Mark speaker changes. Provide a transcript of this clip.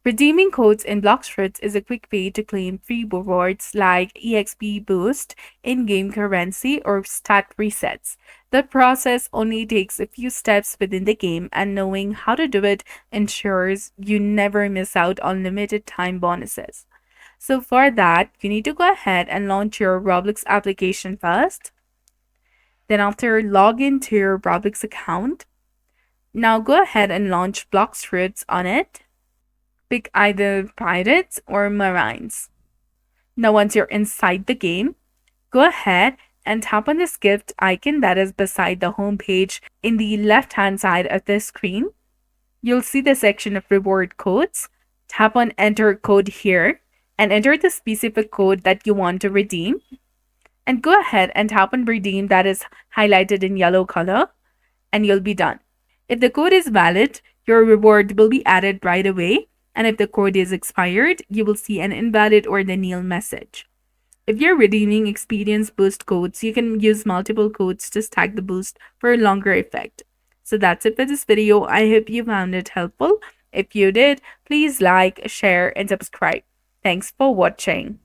Speaker 1: Redeeming codes in Blox Fruits is a quick way to claim free rewards like EXP boost, in-game currency, or stat resets. The process only takes a few steps within the game, and knowing how to do it ensures you never miss out on limited time bonuses. So for that, you need to go ahead and launch your Roblox application first. Then after, log into your Roblox account. Now go ahead and launch Blox Fruits on it. Pick either Pirates or Marines. Now once you're inside the game, go ahead and tap on this gift icon that is beside the home page in the left hand side of the screen. You'll see the section of reward codes. Tap on enter code here and enter the specific code that you want to redeem. And go ahead and tap on redeem that is highlighted in yellow color and you'll be done. If the code is valid, your reward will be added right away. And if the code is expired, you will see an invalid or the nil message. If you're redeeming experience boost codes, you can use multiple codes to stack the boost for a longer effect. So that's it for this video. I hope you found it helpful. If you did, please like, share, and subscribe. Thanks for watching.